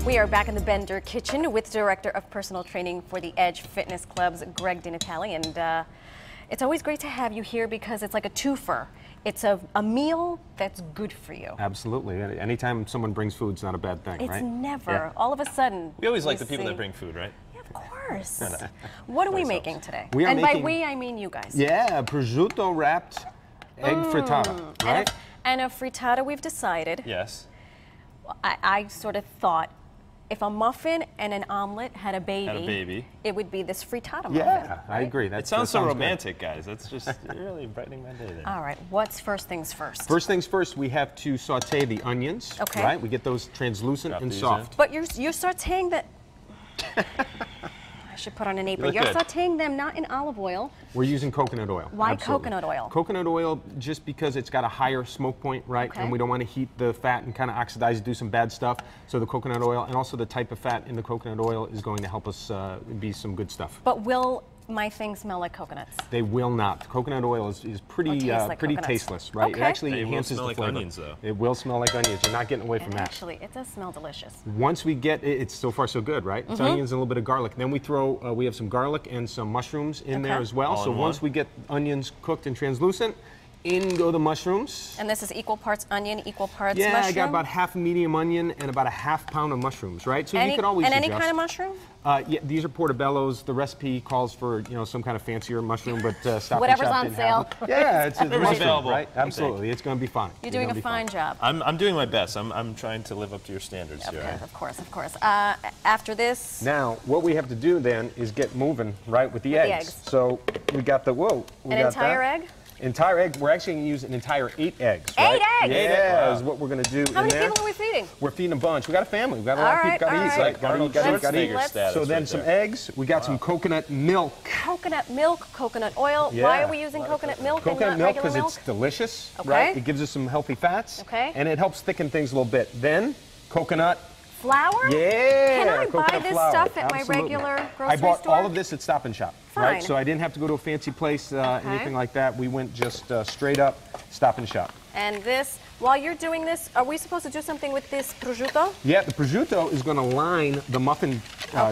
We are back in the Bender kitchen with Director of Personal Training for the Edge Fitness Club's Greg DiNatale, and it's always great to have you here because it's like a twofer. It's a meal that's good for you. Absolutely. Anytime someone brings food, it's not a bad thing, right? It's never. All of a sudden. We always like the people that bring food, right? Yeah, of course. What are we making today? We are and making, by we, I mean you guys. Yeah, prosciutto wrapped egg frittata, right? And a frittata, we've decided. Yes. I sort of thought if a muffin and an omelet had a baby, it would be this frittata muffin. Yeah, right? I agree. It sounds so romantic, guys. That's just really brightening my day there. All right, what's first things first? First things first, we have to saute the onions, okay. right? We get those translucent and soft. But you're sauteing the... I should put on an apron. You're sauteing them not in olive oil. We're using coconut oil. Why Absolutely. coconut oil? Coconut oil just because it's got a higher smoke point, right? Okay. And we don't want to heat the fat and kind of oxidize it, do some bad stuff. So the coconut oil and also the type of fat in the coconut oil is going to help us be some good stuff. But will my things smell like coconuts? They will not. Coconut oil is pretty pretty tasteless, right? Okay. It actually enhances the flavor. Like onions, though. It will smell like onions. You're not getting away from that. Actually, it does smell delicious. Once we get it's so far so good, right? It's onions and a little bit of garlic. Then we throw we have some garlic and some mushrooms in there as well. So once we get onions cooked and translucent, in go the mushrooms. And this is equal parts onion, equal parts mushroom? Yeah, I got about half a medium onion and about a half pound of mushrooms, right? So you could always any adjust. kind of mushroom? Yeah, these are portobellos. The recipe calls for some kind of fancier mushroom, but Stop Whatever's and Shop on didn't sale. have it. Yeah, it's a mushroom, available. right? Absolutely, it's going to be fine. You're doing a fine job. I'm doing my best. I'm trying to live up to your standards here. Of course, of course. After this, now, what we have to do then is get moving, right, with the eggs. So we got the an entire egg. Entire egg. We're actually going to use an entire 8 eggs. Right? 8 eggs. Yeah, is what we're going to do. How many people are we feeding? We're feeding a bunch. We got a family. We got a lot of people got to eat. Right? Got to eat. So then some eggs. We got some coconut milk. Coconut milk, coconut oil. Yeah. Why are we using coconut milk? Coconut milk because milk? it's delicious, Okay. right? It gives us some healthy fats. Okay. And it helps thicken things a little bit. Then coconut flour? Yeah. Can I buy this flour. stuff at Absolutely. my regular grocery store? I bought all of this at Stop and Shop. Fine. Right? So I didn't have to go to a fancy place, anything like that. We went just straight up Stop and Shop. And this, while you're doing this, are we supposed to do something with this prosciutto? Yeah, the prosciutto is going to line the muffin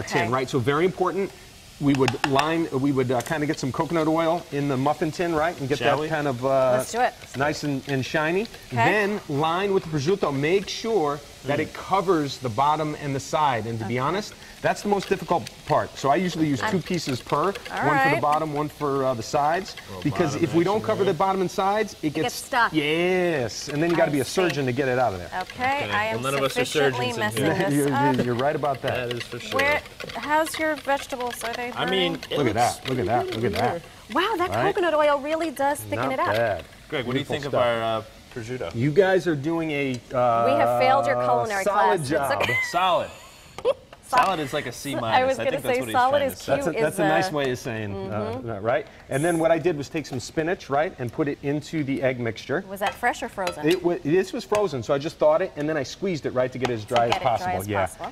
tin, right? So very important. We would kind of get some coconut oil in the muffin tin, right? And get that kind of Let's do it. nice and shiny. Okay. Then line with the prosciutto. Make sure that it covers the bottom and the side. And to be honest, that's the most difficult part. So I usually use 2 pieces per. One for the bottom, one for the sides. Because if we don't cover the bottom and sides, it gets stuck. Yes. And then you got to be a surgeon to get it out of there. Okay, I am none of us are sufficiently surgeons messing in this up. You're right about that. That is for sure. How's your vegetables? Are they burning? I mean, Look at that. Look at that. Look at that. Wow, that coconut oil really does thicken it up. Bad. Greg, what do you think of our prosciutto? You guys are doing a We have failed your culinary solid class. job. Okay. Solid. Solid is like a C-. I was going to say solid is cute. That's a nice way of saying, right? And then what I did was take some spinach, right, and put it into the egg mixture. Was that fresh or frozen? This was frozen, so I just thawed it, and then I squeezed it, right, to get it as dry as possible.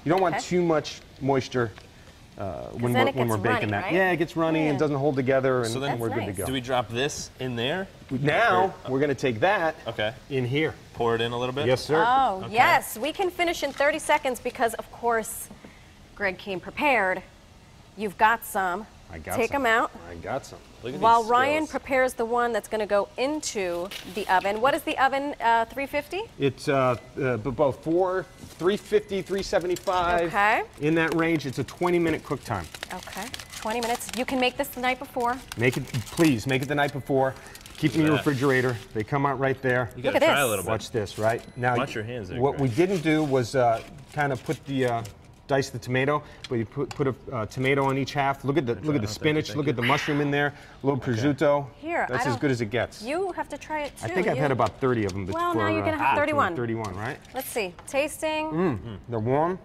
You don't want too much moisture when we're baking that. Right? Yeah, it gets runny and doesn't hold together, and so then we're good to go. Do we drop this in there? Now, we're going to take that in here. Pour it in a little bit? Yes, sir. Oh, yes. We can finish in 30 seconds because, of course, Greg came prepared. You've got some. I got Take them out. I got some. Look at While these Ryan skills. prepares the one that's going to go into the oven. What is the oven, 350? It's both 350, 375. Okay. In that range, it's a 20-minute cook time. Okay, 20 minutes. You can make this the night before. Please, make it the night before. Keep them in your refrigerator. They come out right there. You gotta try a little bit. Watch this, right? Now, watch your hands there, what Greg. we didn't do was kind of put the dice the tomato, but you put a tomato on each half. Look at the spinach. Look at the mushroom in there. A little prosciutto. Here, that's as good as it gets. You have to try it too. I think I've had about 30 of them before. Well, now you're gonna have 31. 31, right? Let's see. Tasting. They're warm.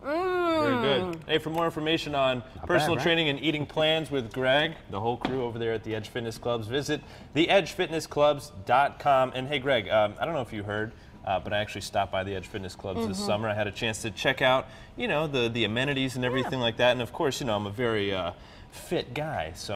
Very good. Hey, for more information on personal training and eating plans with Greg, the whole crew over there at the Edge Fitness Clubs, visit theedgefitnessclubs.com. And hey, Greg, I don't know if you heard, but I actually stopped by the Edge Fitness Clubs this summer. I had a chance to check out, the amenities and everything like that. And of course, I'm a very fit guy, so.